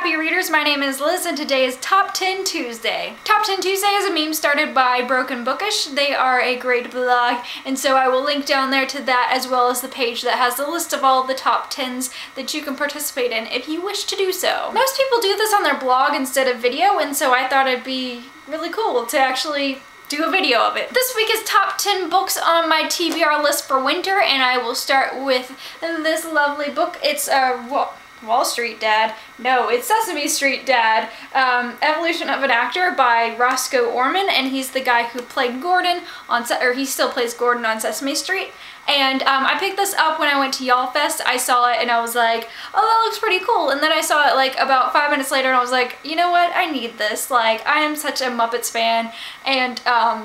happy readers, my name is Liz and today is Top 10 Tuesday. Top 10 Tuesday is a meme started by Broken Bookish. They are a great blog, and so I will link down there to that as well as the page that has the list of all the top 10s that you can participate in if you wish to do so. Most people do this on their blog instead of video, and so I thought it'd be really cool to actually do a video of it. This week is top 10 books on my TBR list for winter, and I will start with this lovely book. It's Wall Street Dad. No, it's Sesame Street Dad. Evolution of an Actor by Roscoe Orman, and he's the guy who played Gordon on, or he still plays Gordon on Sesame Street. And I picked this up when I went to Y'all Fest. I saw it and I was like, oh, that looks pretty cool. And then I saw it like about 5 minutes later and I was like, you know what? I need this. Like, I am such a Muppets fan. And,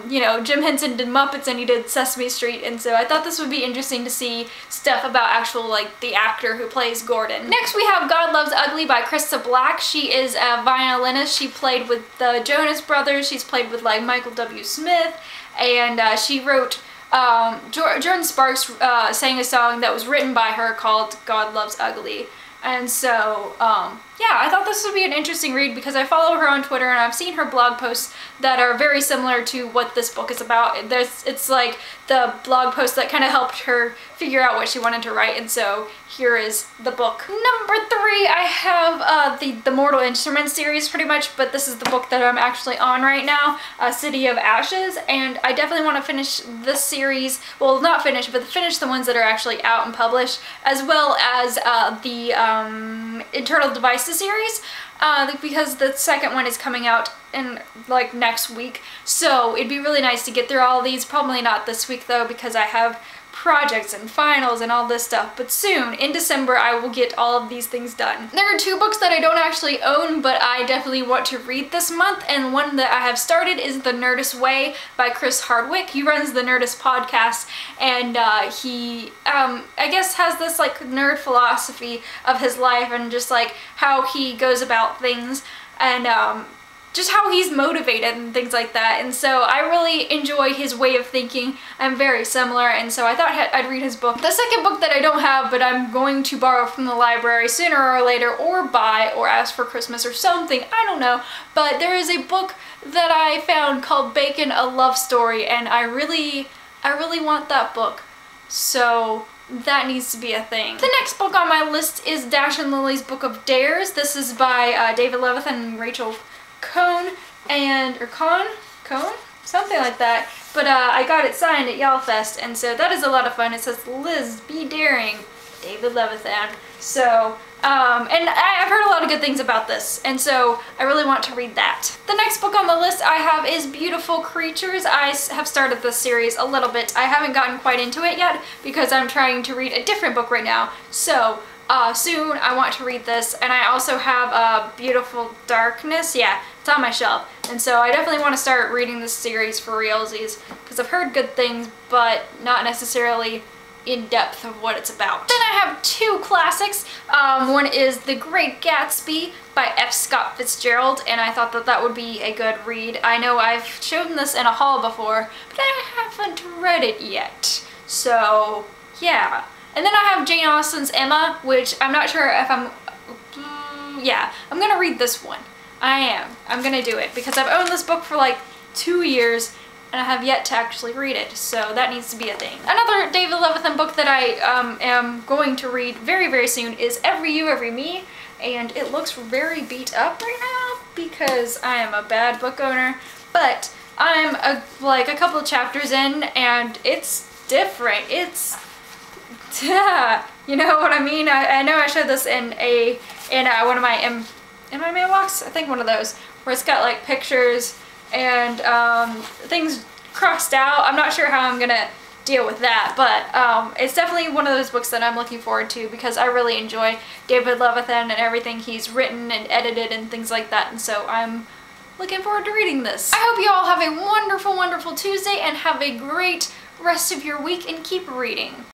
you know, Jim Henson did Muppets and he did Sesame Street. And so I thought this would be interesting to see stuff about actual, like, the actor who plays Gordon. Next we have God Loves Ugly by Krista Black. She is a violinist. She played with the Jonas Brothers. She's played with, like, Michael W. Smith. And she wrote... Jordan Sparks sang a song that was written by her called God Loves Ugly. And so, yeah, I thought this would be an interesting read because I follow her on Twitter and I've seen her blog posts that are very similar to what this book is about. It's like the blog post that kind of helped her figure out what she wanted to write, and so here is the book. Number 3, I have the Mortal Instruments series pretty much, but this is the book that I'm actually on right now, City of Ashes, and I definitely want to finish this series. Well, not finish, but finish the ones that are actually out and published, as well as the Internal Devices series, because the second one is coming out in like next week, so it'd be really nice to get through all of these. Probably not this week though, because I have projects and finals and all this stuff, but soon in December I will get all of these things done. There are 2 books that I don't actually own but I definitely want to read this month, and one that I have started is The Nerdist Way by Chris Hardwick. He runs the Nerdist podcast, and he I guess has this like nerd philosophy of his life and just like how he goes about things, and just how he's motivated and things like that, and so I really enjoy his way of thinking. I'm very similar, and so I thought I'd read his book. The second book that I don't have but I'm going to borrow from the library sooner or later, or buy, or ask for Christmas or something, I don't know, but there is a book that I found called Bacon, A Love Story, and I really want that book, so that needs to be a thing. The next book on my list is Dash and Lily's Book of Dares. This is by David Levithan and Rachel Cohn, something like that, but I got it signed at Y'all Fest, and so that is a lot of fun. It says, Liz, be daring, David Levithan. So, and I've heard a lot of good things about this, and so I really want to read that. The next book on the list I have is Beautiful Creatures. I have started this series a little bit. I haven't gotten quite into it yet because I'm trying to read a different book right now, so soon I want to read this. And I also have Beautiful Darkness. Yeah, it's on my shelf, and so I definitely want to start reading this series for realsies because I've heard good things but not necessarily in depth of what it's about. Then I have 2 classics. One is The Great Gatsby by F. Scott Fitzgerald, and I thought that that would be a good read. I know I've shown this in a haul before, but I haven't read it yet, so yeah. And then I have Jane Austen's Emma, which I'm not sure if yeah, I'm gonna read this one. I am. I'm gonna do it because I've owned this book for like 2 years and I have yet to actually read it, so that needs to be a thing. Another David Levithan book that I am going to read very, very soon is Every You, Every Me, and it looks very beat up right now because I am a bad book owner, but I'm like a couple of chapters in and it's different. It's you know what I mean? I know I showed this in one of my in my mailbox, I think one of those, where it's got like pictures and things crossed out. I'm not sure how I'm gonna deal with that, but it's definitely one of those books that I'm looking forward to because I really enjoy David Levithan and everything he's written and edited and things like that, and so I'm looking forward to reading this. I hope you all have a wonderful, wonderful Tuesday and have a great rest of your week and keep reading.